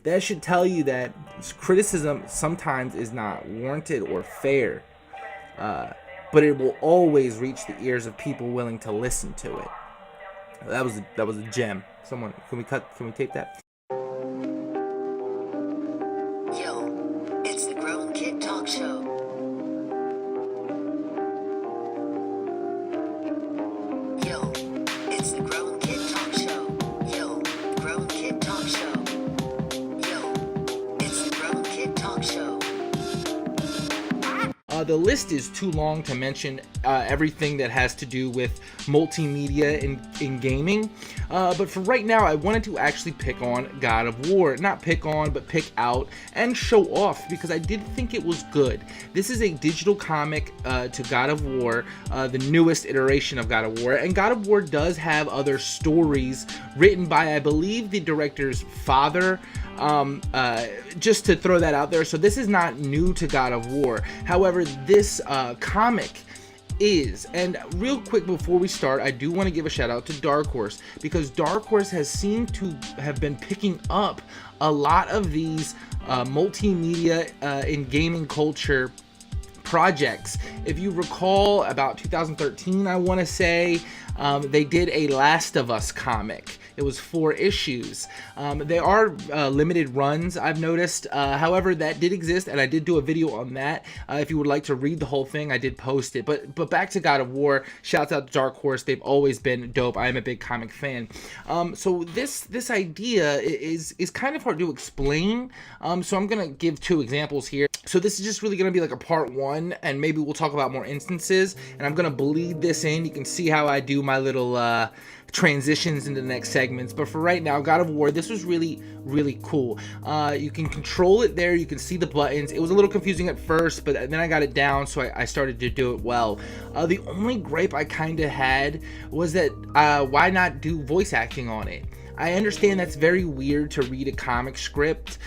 That should tell you that criticism sometimes is not warranted or fair, uh, but it will always reach the ears of people willing to listen to it. That was a gem. Someone, can we tape that? Yo, it's the Grown Kid Talk Show. Yo, it's the Grown Kid Talk Show. Yo, Grown Kid Talk Show. Yo, it's the Grown Kid Talk Show. The list is too long to mention everything that has to do with multimedia in gaming, but for right now I wanted to actually pick on God of War. Not pick on, but pick out and show off, because I did think it was good. This is a digital comic to God of War, the newest iteration of God of War, and God of War does have other stories written by, I believe, the director's father. Just to throw that out there. So this is not new to God of War. However, this comic is. And real quick before we start, I do want to give a shout out to Dark Horse, because Dark Horse has seemed to have been picking up a lot of these multimedia in gaming culture projects. If you recall, about 2013, I want to say, they did a Last of Us comic. It was 4 issues. They are limited runs, I've noticed. However, that did exist, and I did do a video on that. If you would like to read the whole thing, I did post it. But back to God of War. Shouts out to Dark Horse. They've always been dope. I am a big comic fan. So this idea is kind of hard to explain. So I'm gonna give 2 examples here. So this is just really gonna be like a part 1, and maybe we'll talk about more instances. And I'm gonna bleed this in. You can see how I do my little transitions into the next segments. But for right now, God of War, this was really cool. You can control it there. You can see the buttons. It was a little confusing at first, but then I got it down, so I started to do it well. The only gripe I kind of had was that why not do voice acting on it? I understand that's very weird to read a comic script,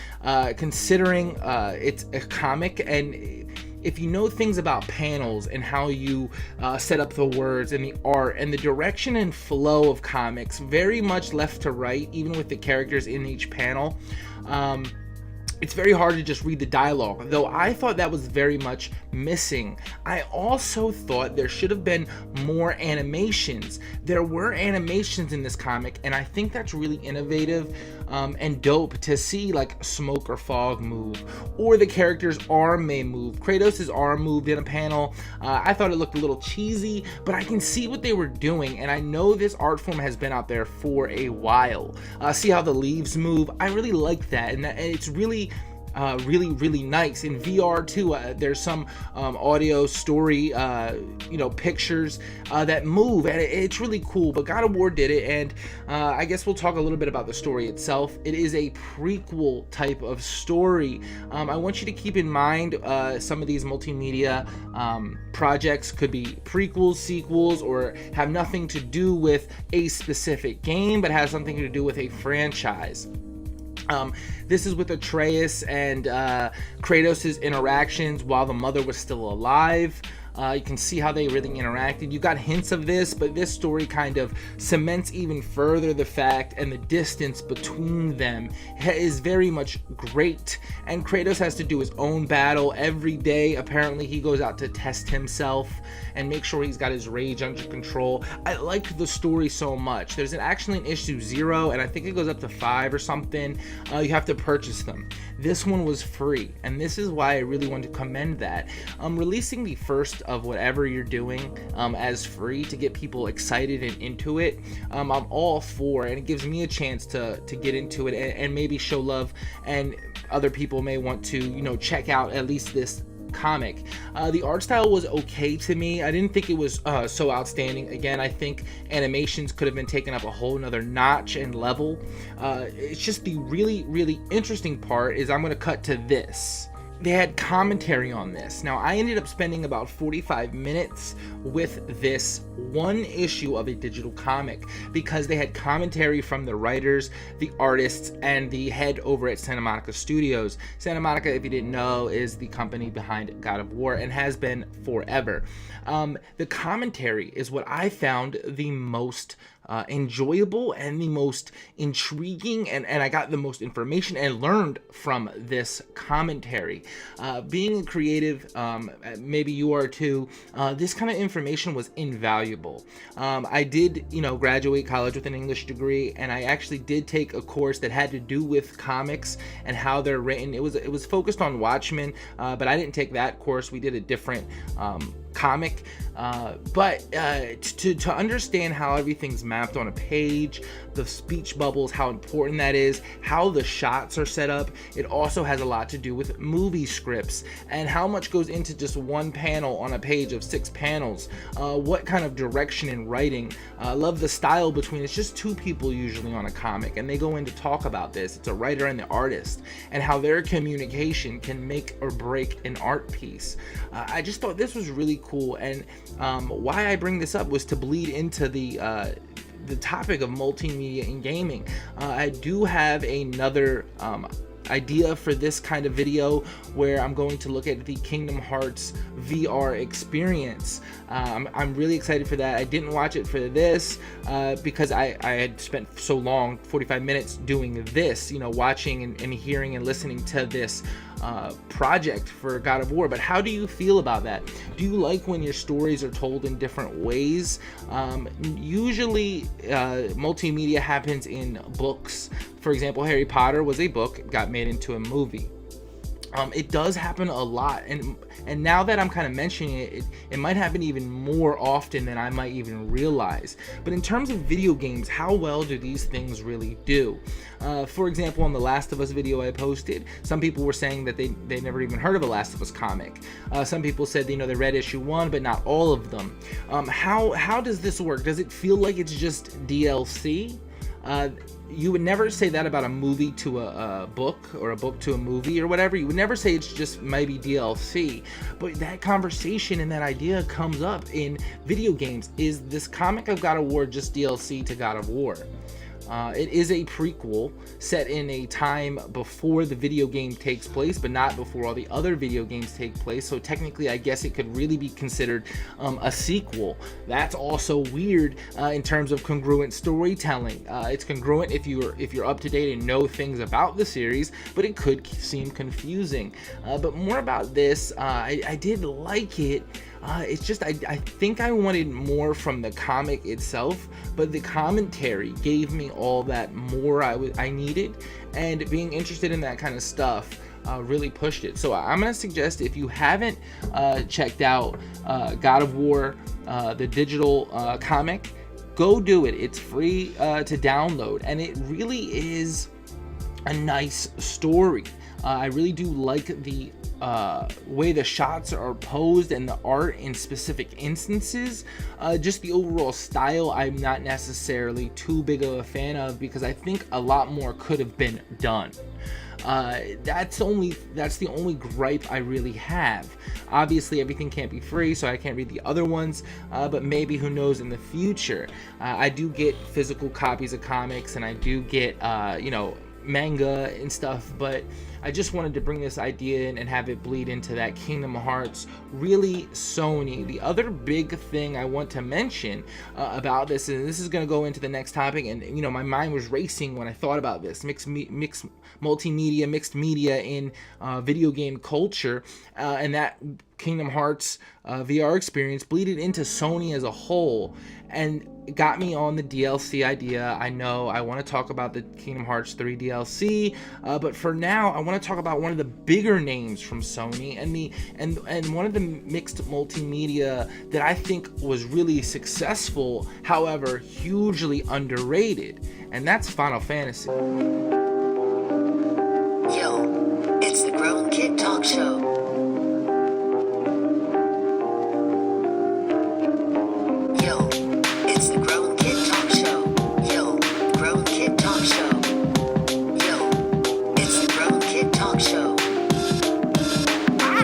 considering it's a comic, and if you know things about panels and how you set up the words and the art and the direction and flow of comics, very much left to right, even with the characters in each panel, it's very hard to just read the dialogue, though I thought that was very much missing. I also thought there should have been more animations. There were animations in this comic, and I think that's really innovative and dope to see, like smoke or fog move, or the character's arm may move. Kratos' arm moved in a panel. I thought it looked a little cheesy, but I can see what they were doing, and I know this art form has been out there for a while. See how the leaves move? I really like that, and it's really nice. In VR too, there's some audio story pictures that move, and it's really cool. But God of War did it, and I guess we'll talk a little bit about the story itself. It is a prequel type of story. I want you to keep in mind some of these multimedia projects could be prequels, sequels, or have nothing to do with a specific game, but has something to do with a franchise. This is with Atreus and Kratos' interactions while the mother was still alive. You can see how they really interacted. You got hints of this, but this story kind of cements even further the fact, and the distance between them is very much great. And Kratos has to do his own battle every day. Apparently he goes out to test himself and make sure he's got his rage under control. I liked the story so much. There's actually an issue 0, and I think it goes up to 5 or something. You have to purchase them. This one was free, and this is why I really want to commend that. Releasing the first of whatever you're doing as free to get people excited and into it, I'm all for, and it gives me a chance to get into it and maybe show love, and other people may want to check out at least this comic. The art style was okay to me. I didn't think it was so outstanding. Again, I think animations could have been taken up a whole nother notch and level. It's just the really interesting part is I'm going to cut to this. They had commentary on this. Now, I ended up spending about 45 minutes with this one issue of a digital comic because they had commentary from the writers, the artists, and the head over at Santa Monica Studios. Santa Monica, if you didn't know, is the company behind God of War and has been forever. The commentary is what I found the most enjoyable and the most intriguing, and I got the most information and learned from this commentary. Being a creative, maybe you are too, this kind of information was invaluable. I did, graduate college with an English degree, and I actually did take a course that had to do with comics and how they're written. It was focused on Watchmen, but I didn't take that course. We did a different comic, but to understand how everything's mapped on a page, the speech bubbles, how important that is, how the shots are set up. It also has a lot to do with movie scripts and how much goes into just one panel on a page of 6 panels. What kind of direction in writing. I love the style between, it's just 2 people usually on a comic, and they go in to talk about this. It's a writer and the artist, and how their communication can make or break an art piece. I just thought this was really cool, and why I bring this up was to bleed into the topic of multimedia in gaming. I do have another idea for this kind of video where I'm going to look at the Kingdom Hearts VR experience. I'm really excited for that. I didn't watch it for this because I had spent so long, 45 minutes doing this, watching and hearing and listening to this project for God of War. But how do you feel about that? Do you like when your stories are told in different ways? Usually multimedia happens in books. For example, Harry Potter was a book, got made into a movie. It does happen a lot, and now that I'm kind of mentioning it, it might happen even more often than I might even realize. But in terms of video games, how well do these things really do? For example, on the Last of Us video I posted, some people were saying that they never even heard of a Last of Us comic. Some people said they read issue 1, but not all of them. How does this work? Does it feel like it's just DLC? You would never say that about a movie to a book, or a book to a movie, or whatever. You would never say it's just maybe DLC, but that conversation and that idea comes up in video games. Is this comic of God of War just DLC to God of War? It is a prequel set in a time before the video game takes place, but not before all the other video games take place. So technically, I guess it could really be considered a sequel. That's also weird in terms of congruent storytelling. It's congruent if you're up to date and know things about the series, but it could seem confusing. But more about this, I did like it. It's just I think I wanted more from the comic itself, but the commentary gave me all that more I needed, and being interested in that kind of stuff really pushed it. So I'm gonna suggest, if you haven't checked out God of War, the digital comic, go do it. It's free to download, and it really is a nice story. I really do like the way the shots are posed and the art in specific instances. Just the overall style I'm not necessarily too big of a fan of, because I think a lot more could have been done. That's the only gripe I really have. Obviously everything can't be free, so I can't read the other ones, but maybe, who knows, in the future. I do get physical copies of comics, and I do get manga and stuff, but I just wanted to bring this idea in and have it bleed into that Kingdom Hearts. Really, Sony. The other big thing I want to mention about this, and this is going to go into the next topic, and my mind was racing when I thought about this, mixed multimedia, mixed media in video game culture, and that Kingdom Hearts VR experience bleeded into Sony as a whole, and it got me on the DLC idea. I know I want to talk about the Kingdom Hearts 3 DLC, but for now I want to talk about one of the bigger names from Sony, and one of the mixed multimedia that I think was really successful, however hugely underrated, and that's Final Fantasy. Yo, it's the Grown Kid Talk Show.